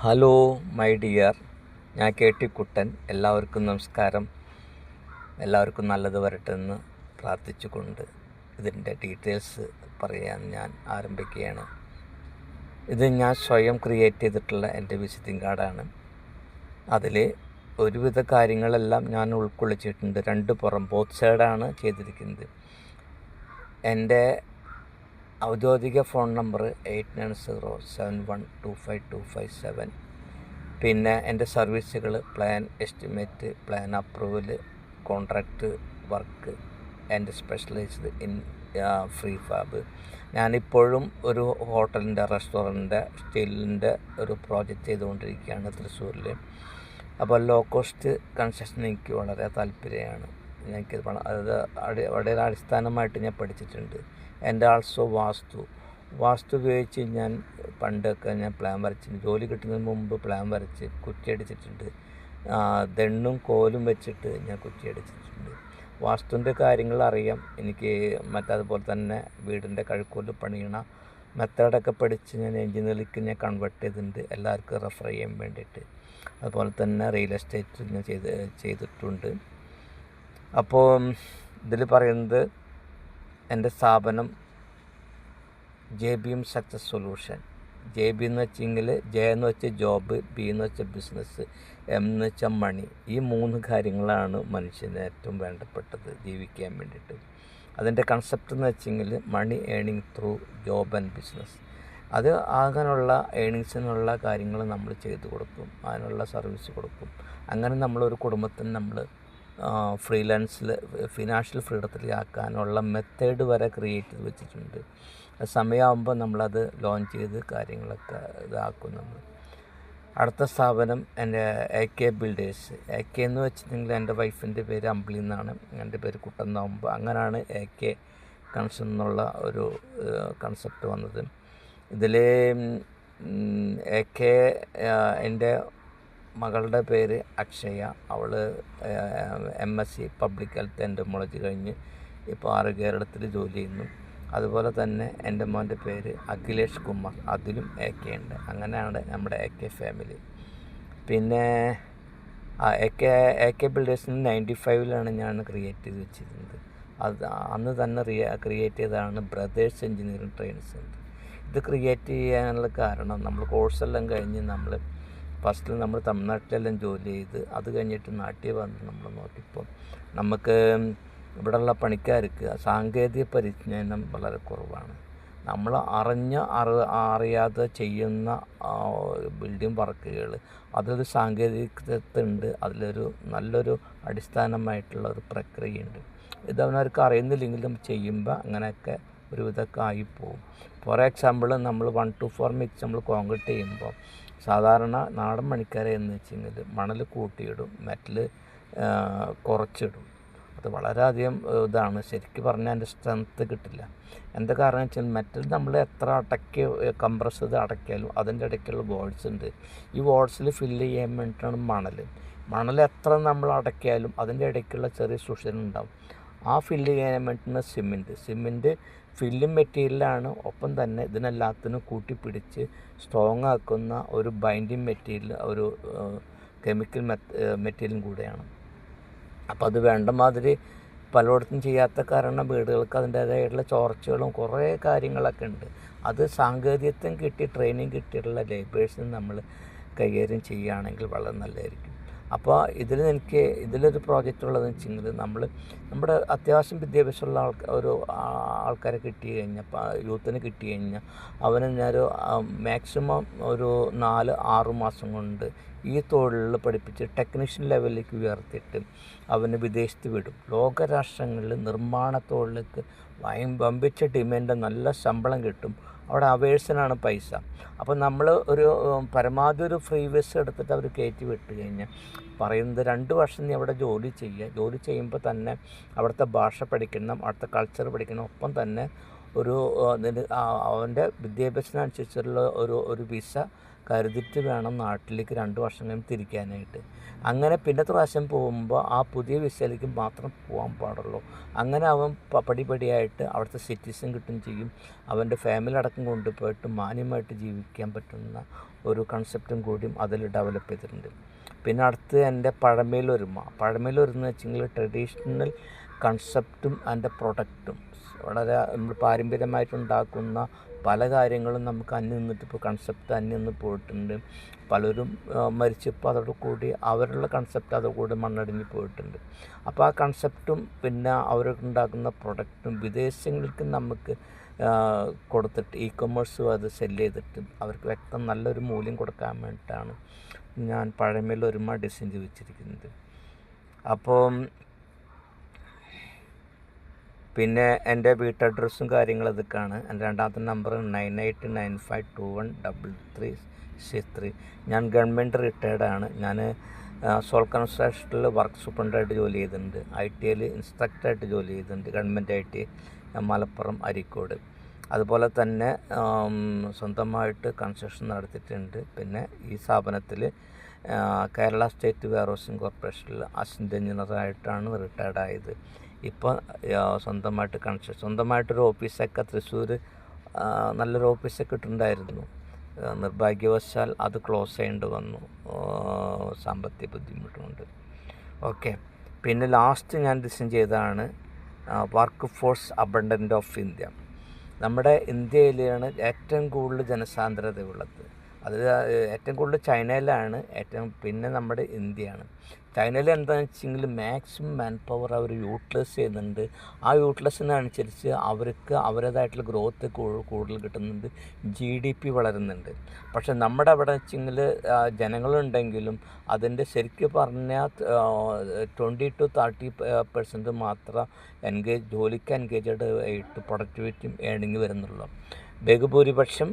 Hello my dear, ഞാൻ KT കുട്ടൻ. എല്ലാവർക്കും നമസ്കാരം. എല്ലാവർക്കും നല്ലത് വരട്ടെ എന്ന് പ്രാർത്ഥിച്ചുകൊണ്ട് ഇതിൻ്റെ ഡീറ്റെയിൽസ് പറയാൻ ഞാൻ ആരംഭിക്കുകയാണ്. ഇത് ഞാൻ സ്വയം ക്രിയേറ്റ് ചെയ്തിട്ടുള്ള എൻ്റെ വിസിറ്റിംഗ് കാർഡാണ്. അതിൽ ഒരുവിധ കാര്യങ്ങളെല്ലാം ഞാൻ ഉൾക്കൊള്ളിച്ചിട്ടുണ്ട്. ബോത്ത് സൈഡാണ് ചെയ്തിരിക്കുന്നത്. എൻ്റെ ഔദ്യോഗിക ഫോൺ നമ്പർ 8907125257. പിന്നെ എൻ്റെ സർവീസുകൾ plan estimate, plan approval, contract work and specialised in free fab. ഞാനിപ്പോഴും ഒരു ഹോട്ടലിൻ്റെ, റെസ്റ്റോറൻറ്റിൻ്റെ, സ്റ്റീലിൻ്റെ ഒരു പ്രോജക്റ്റ് ചെയ്തുകൊണ്ടിരിക്കുകയാണ് തൃശ്ശൂരിൽ. അപ്പോൾ ലോ കോസ്റ്റ് കൺസ്ട്രക്ഷൻ എനിക്ക് വളരെ താല്പര്യമാണ്. എനിക്ക് അത് വളരെ അടിസ്ഥാനമായിട്ട് ഞാൻ പഠിച്ചിട്ടുണ്ട്. എൻ്റെ ആൾസോ വാസ്തു ഉപയോഗിച്ച് ഞാൻ പണ്ടൊക്കെ പ്ലാൻ വരച്ചിട്ടുണ്ട്. ജോലി കിട്ടുന്നതിന് മുമ്പ് പ്ലാൻ വരച്ച് കുറ്റിയടിച്ചിട്ടുണ്ട്. ദണ്ണും കോലും വെച്ചിട്ട് ഞാൻ കുറ്റിയടിച്ചിട്ടുണ്ട്. വാസ്തുവിൻ്റെ കാര്യങ്ങൾ അറിയാം എനിക്ക്. അതുപോലെ തന്നെ വീടിൻ്റെ കഴുക്കോല് പണിയണ മെത്തേഡൊക്കെ പഠിച്ച് ഞാൻ എഞ്ചിനീയറിംഗ് ഞാൻ കൺവേർട്ട് ചെയ്തിട്ടുണ്ട്, എല്ലാവർക്കും റെഫർ ചെയ്യാൻ വേണ്ടിയിട്ട്. അതുപോലെ തന്നെ റിയൽ എസ്റ്റേറ്റ് ഞാൻ ചെയ്തിട്ടുണ്ട്. അപ്പോൾ ഇതിൽ പറയുന്നത് എൻ്റെ സ്ഥാപനം JBM സക്സസ് സൊല്യൂഷൻ. JB എന്ന് വെച്ചെങ്കിൽ J എന്ന് വെച്ചാൽ ജോബ്, B എന്ന് വെച്ചാൽ ബിസിനസ്, M എന്ന് വെച്ചാൽ മണി. ഈ 3 കാര്യങ്ങളാണ് മനുഷ്യന് ഏറ്റവും വേണ്ടപ്പെട്ടത് ജീവിക്കാൻ വേണ്ടിയിട്ട്. അതിൻ്റെ കൺസെപ്റ്റ് എന്ന് വെച്ചെങ്കിൽ മണി ഏണിങ് ത്രൂ ജോബ് ആൻഡ് ബിസിനസ്. അത് അങ്ങനെയുള്ള ഏണിങ്സിനുള്ള കാര്യങ്ങൾ നമ്മൾ ചെയ്തു കൊടുക്കും, അതിനുള്ള സർവീസ് കൊടുക്കും. അങ്ങനെ നമ്മളൊരു കുടുംബത്തിന് നമ്മൾ ഫ്രീലാൻസിൽ ഫിനാൻഷ്യൽ ഫ്രീഡത്തിലാക്കാനുള്ള മെത്തേഡ് വരെ ക്രിയേറ്റ് ചെയ്ത് വെച്ചിട്ടുണ്ട്. സമയമാകുമ്പോൾ നമ്മളത് ലോഞ്ച് ചെയ്ത് കാര്യങ്ങളൊക്കെ ഇതാക്കും നമ്മൾ. അടുത്ത സ്ഥാപനം എൻ്റെ AK ബിൽഡേഴ്സ്. AK എന്ന് വെച്ചിട്ടുണ്ടെങ്കിൽ എൻ്റെ വൈഫിൻ്റെ പേര് അമ്പിളി എന്നാണ്, എൻ്റെ പേര് കുട്ടൻ എന്നാകുമ്പോൾ അങ്ങനെയാണ് AK കൺസ്ട്രക്ഷൻ എന്നുള്ള ഒരു കൺസെപ്റ്റ് വന്നത്. ഇതിൽ AK എൻ്റെ മകളുടെ പേര് അക്ഷയ. അവൾ MSc പബ്ലിക് ഹെൽത്ത് എൻറ്റോമോളജി കഴിഞ്ഞ് ഇപ്പോൾ കേരളത്തിൽ ജോലി ചെയ്യുന്നു. അതുപോലെ തന്നെ എൻ്റെ മോൻ്റെ പേര് അഖിലേഷ് കുമാർ, അതിലും AK ഉണ്ട്. അങ്ങനെയാണ് നമ്മുടെ AK ഫാമിലി. പിന്നെ AK ബിൽഡേഴ്സിന് 95 ഞാൻ ക്രിയേറ്റ് ചെയ്ത് വെച്ചിരുന്നത്. അത് അന്ന് തന്നെ ക്രിയേറ്റ് ചെയ്തതാണ് ബ്രദേഴ്സ് എഞ്ചിനീയറിംഗ് ട്രെയിനിങ് സെൻറ്റർ. ഇത് ക്രിയേറ്റ് ചെയ്യാനുള്ള കാരണം, നമ്മൾ കോഴ്സെല്ലാം കഴിഞ്ഞ് ഫസ്റ്റിൽ നമ്മൾ തമിഴ്നാട്ടിലെല്ലാം ജോലി ചെയ്ത് അത് കഴിഞ്ഞിട്ട് നാട്ടിൽ വന്ന് നമ്മൾ നോക്കിയപ്പോൾ നമുക്ക് ഇവിടെയുള്ള പണിക്കാർക്ക് സാങ്കേതിക പരിജ്ഞാനം വളരെ കുറവാണ്. നമ്മൾ അറിയാതെ ചെയ്യുന്ന ബിൽഡിംഗ് വർക്കുകൾ, അതൊരു സാങ്കേതികതയുണ്ട്, അതിലൊരു നല്ലൊരു അടിസ്ഥാനമായിട്ടുള്ള ഒരു പ്രക്രിയയുണ്ട്. ഇത് അവനവർക്ക് അറിയുന്നില്ലെങ്കിലും ചെയ്യുമ്പോൾ അങ്ങനെയൊക്കെ ഒരുവിധമൊക്കെ ആയിപ്പോവും. ഫോർ എക്സാമ്പിൾ, നമ്മൾ 1 to 4 മിക്സ് നമ്മൾ കോൺക്രീറ്റ് ചെയ്യുമ്പോൾ സാധാരണ നാടൻ പണിക്കാരെ എന്ന് വെച്ചെങ്കിൽ മണൽ കൂട്ടിയിടും, മെറ്റൽ കുറച്ചിടും. അത് വളരെയധികം ഇതാണ്. ശരിക്കും പറഞ്ഞാൽ അതിൻ്റെ സ്ട്രെങ്ത്ത് കിട്ടില്ല. എന്താ കാരണം വെച്ചാൽ മെറ്റൽ നമ്മൾ എത്ര കംപ്രസ് ചെയ്ത് അടയ്ക്കാലും അതിൻ്റെ ഇടയ്ക്കുള്ള വോൾസ് ഉണ്ട്. ഈ വോൾസിൽ ഫില്ല് ചെയ്യാൻ വേണ്ടിയിട്ടാണ് മണൽ എത്ര നമ്മൾ അടയ്ക്കാലും അതിൻ്റെ ഇടയ്ക്കുള്ള ചെറിയ സുഷൻ ഉണ്ടാവും. ആ ഫില്ല് ചെയ്യാൻ വേണ്ടിയിട്ടാണ് സിമെൻറ്റ് ഫില്ലിംഗ് മെറ്റീരിയലാണ്. ഒപ്പം തന്നെ ഇതിനെല്ലാത്തിനും കൂട്ടിപ്പിടിച്ച് സ്ട്രോങ് ആക്കുന്ന ഒരു ബൈൻഡിങ് മെറ്റീരിയൽ, ഒരു കെമിക്കൽ മെറ്റീരിയലും കൂടെയാണ്. അപ്പോൾ അത് വേണ്ട മാതിരി പലയിടത്തും ചെയ്യാത്ത കാരണം വീടുകൾക്ക് അതിൻ്റേതായിട്ടുള്ള ചോർച്ചകളും കുറേ കാര്യങ്ങളൊക്കെ ഉണ്ട്. അത് സാങ്കേതികത്വം കിട്ടി ട്രെയിനിങ് കിട്ടിയിട്ടുള്ള ലേബേഴ്സിന് നമ്മൾ കൈകാര്യം ചെയ്യുകയാണെങ്കിൽ വളരെ നല്ലതായിരിക്കും. അപ്പോൾ ഇതിലൊരു പ്രോജക്റ്റ് ഉള്ളതെന്ന് വെച്ചെങ്കിൽ നമ്മുടെ അത്യാവശ്യം വിദ്യാഭ്യാസമുള്ള ആൾക്കാരെ കിട്ടി കഴിഞ്ഞാൽ, യൂത്തിന് കിട്ടി കഴിഞ്ഞാൽ അവന് ഞാനൊരു മാക്സിമം ഒരു 4-6 മാസം കൊണ്ട് ഈ തൊഴിൽ പഠിപ്പിച്ച് ടെക്നീഷ്യൻ ലെവലിലേക്ക് ഉയർത്തിയിട്ട് അവന് വിദേശത്ത് വിടും. ലോകരാഷ്ട്രങ്ങളിൽ നിർമ്മാണ തൊഴിലേക്ക് വമ്പിച്ച ഡിമാൻഡ്, നല്ല ശമ്പളം കിട്ടും. അവിടെ അവേഴ്സിനാണ് പൈസ. അപ്പോൾ നമ്മൾ പരമാവധി ഒരു ഫ്രീ വിസ എടുത്തിട്ട് അവർ കയറ്റി വിട്ട് കഴിഞ്ഞാൽ പറയുന്നത് 2 വർഷം നീ അവിടെ ജോലി ചെയ്യുമ്പോൾ തന്നെ അവിടുത്തെ ഭാഷ പഠിക്കണം, അവിടുത്തെ കൾച്ചർ പഠിക്കണം. ഒപ്പം തന്നെ അവൻ്റെ വിദ്യാഭ്യാസത്തിനനുസരിച്ചുള്ള ഒരു വിസ കരുതിയിട്ട് വേണം നാട്ടിലേക്ക് 2 വർഷം കഴിഞ്ഞ് തിരിക്കാനായിട്ട്. അങ്ങനെ പിന്നത്തെ പ്രാവശ്യം പോകുമ്പോൾ ആ പുതിയ വിസയിലേക്ക് മാത്രം പോകാൻ പാടുള്ളൂ. അങ്ങനെ അവൻ പടിപടിയായിട്ട് അവിടുത്തെ സിറ്റിസൺ കിട്ടുകയും ചെയ്യും. അവൻ്റെ ഫാമിലി അടക്കം കൊണ്ടുപോയിട്ട് മാന്യമായിട്ട് ജീവിക്കാൻ പറ്റുന്ന ഒരു കൺസെപ്റ്റും കൂടിയും അതിൽ ഡെവലപ്പ് ചെയ്തിട്ടുണ്ട്. പിന്നെ അടുത്ത് എൻ്റെ പഴമയിലൊരുമ എന്ന് വെച്ചെങ്കിൽ ട്രഡീഷണൽ കൺസെപ്റ്റും അതിൻ്റെ പ്രൊഡക്റ്റും വളരെ നമ്മൾ പാരമ്പര്യമായിട്ടുണ്ടാക്കുന്ന പല കാര്യങ്ങളും നമുക്ക് അന്യം നിന്നിട്ട് ഇപ്പോൾ കൺസെപ്റ്റ് അന്യം നിന്ന് പോയിട്ടുണ്ട്. പലരും മരിച്ചപ്പോൾ അതോടുകൂടി അവരുടെ കൺസെപ്റ്റ് അതോടുകൂടി മണ്ണടിഞ്ഞ് പോയിട്ടുണ്ട്. അപ്പോൾ ആ കൺസെപ്റ്റും പിന്നെ അവരുണ്ടാക്കുന്ന പ്രൊഡക്റ്റും വിദേശങ്ങൾക്ക് നമുക്ക് കൊടുത്തിട്ട് കൊമേഴ്സും അത് സെല്ല് ചെയ്തിട്ട് അവർക്ക് വ്യക്തം നല്ലൊരു മൂല്യം കൊടുക്കാൻ വേണ്ടിയിട്ടാണ് ഞാൻ പഴമയിലൊരുമ ഡിസൈൻ ചെയ്ത് വെച്ചിരിക്കുന്നത്. അപ്പോൾ പിന്നെ എൻ്റെ വീട്ടഡ്രസ്സും കാര്യങ്ങളും ഇതൊക്കെയാണ്. എൻ്റെ രണ്ടാമത്തെ നമ്പർ 9895213363. ഞാൻ ഗവൺമെൻറ് റിട്ടയർഡാണ്. ഞാൻ സോൾ കൺസ്ട്രക്ഷനിൽ വർക്ക് സൂപ്രണ്ടായിട്ട് ജോലി ചെയ്തിട്ടുണ്ട്. ITയിൽ ഇൻസ്ട്രക്ടറായിട്ട് ജോലി ചെയ്തിട്ടുണ്ട്. Government IT Malappuram Areekode. അതുപോലെ തന്നെ സ്വന്തമായിട്ട് കൺസ്ട്രക്ഷൻ നടത്തിയിട്ടുണ്ട്. പിന്നെ ഈ സ്ഥാപനത്തിൽ കേരള സ്റ്റേറ്റ് വെയർഹൗസിംഗ് കോർപ്പറേഷനിൽ അസിസ്റ്റൻ്റ് എഞ്ചിനീയറായിട്ടാണ് റിട്ടയർഡായത്. ഇപ്പോൾ സ്വന്തമായിട്ടൊരു ഓഫീസൊക്കെ തൃശ്ശൂർ നല്ലൊരു ഓഫീസൊക്കെ ഇട്ടിട്ടുണ്ടായിരുന്നു. നിർഭാഗ്യവശാൽ അത് ക്ലോസ് ചെയ്യേണ്ടി വന്നു, സാമ്പത്തിക ബുദ്ധിമുട്ടുകൊണ്ട്. ഓക്കെ. പിന്നെ ലാസ്റ്റ് ഞാൻ ഡിസൈൻ ചെയ്തതാണ് work force abundant of India. നമ്മുടെ ഇന്ത്യയിലാണ് ഏറ്റവും കൂടുതൽ ജനസാന്ദ്രതയുള്ളത്. അത് ഏറ്റവും കൂടുതൽ ചൈനയിലാണ്, പിന്നെ നമ്മുടെ ഇന്ത്യയാണ്. ചൈനയിൽ എന്താണെന്ന് വെച്ചെങ്കിൽ മാക്സിമം മാൻ പവർ അവർ യൂട്ടിലൈസ് ചെയ്യുന്നുണ്ട്. ആ യൂട്ടിലൈസിനനുസരിച്ച് അവർക്ക് അവരുടേതായിട്ടുള്ള ഗ്രോത്ത് കൂടുതൽ കിട്ടുന്നുണ്ട്, GDP വളരുന്നുണ്ട്. പക്ഷെ നമ്മുടെ അവിടെ വെച്ചെങ്കിൽ ജനങ്ങളുണ്ടെങ്കിലും അതിൻ്റെ ശരിക്കും പറഞ്ഞാൽ 20 to 30% മാത്രം ജോലിക്ക് എൻഗേജഡ് ആയിട്ട് പ്രൊഡക്ടിവിറ്റിയും ഏണിങ് വരുന്നുള്ളൂ. ബഹുഭൂരിപക്ഷം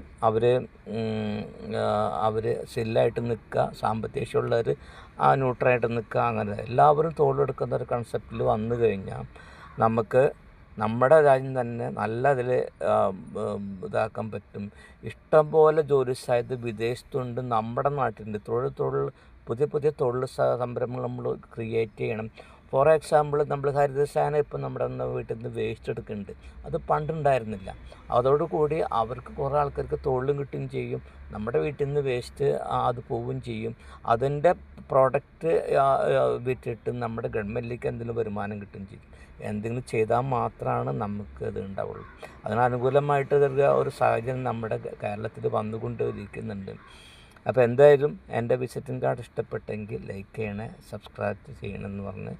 അവർ സില്ലായിട്ട് നിൽക്കുക, സാമ്പത്തികമുള്ളവർ ന്യൂട്രലായിട്ട് നിൽക്കുക. അങ്ങനെ എല്ലാവരും തോളെടുക്കുന്ന ഒരു കൺസെപ്റ്റിൽ വന്നു കഴിഞ്ഞാൽ നമുക്ക് നമ്മുടെ രാജ്യം തന്നെ നല്ല അതിൽ ഇതാക്കാൻ പറ്റും. ഇഷ്ടംപോലെ ജോലി സാധ്യത വിദേശത്തുണ്ട്, നമ്മുടെ നാട്ടിലുണ്ട്. പുതിയ തൊഴിൽ സംരംഭങ്ങൾ നമ്മൾ ക്രിയേറ്റ് ചെയ്യണം. ഫോർ എക്സാമ്പിൾ, നമ്മൾ ഹരിതസേന ഇപ്പം നമ്മുടെ വീട്ടിൽ നിന്ന് വേസ്റ്റ് എടുക്കുന്നുണ്ട്. അത് പണ്ടുണ്ടായിരുന്നില്ല. അതോടുകൂടി അവർക്ക് കുറേ ആൾക്കാർക്ക് തൊഴിലും കിട്ടുകയും ചെയ്യും. നമ്മുടെ വീട്ടിൽ നിന്ന് വേസ്റ്റ് അത് പോവുകയും ചെയ്യും. അതിൻ്റെ പ്രോഡക്റ്റ് വിറ്റിട്ട് നമ്മുടെ ഗവൺമെൻറ്റിലേക്ക് എന്തെങ്കിലും വരുമാനം കിട്ടുകയും ചെയ്യും. എന്തെങ്കിലും ചെയ്താൽ മാത്രമാണ് നമുക്ക് അത് ഉണ്ടാവുള്ളൂ. അതിനനുകൂലമായിട്ട് ഒരു സാഹചര്യം നമ്മുടെ കേരളത്തിൽ വന്നുകൊണ്ടിരിക്കുന്നുണ്ട്. അപ്പോൾ എന്തായാലും എൻ്റെ വിസിറ്റിംഗ് കാർഡ് ഇഷ്ടപ്പെട്ടെങ്കിൽ ലൈക്ക് ചെയ്യണേ, സബ്സ്ക്രൈബ് ചെയ്യണമെന്ന് പറഞ്ഞ്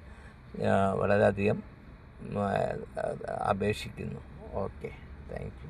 വളരെയധികം അപേക്ഷിക്കുന്നു. Okay, thank you.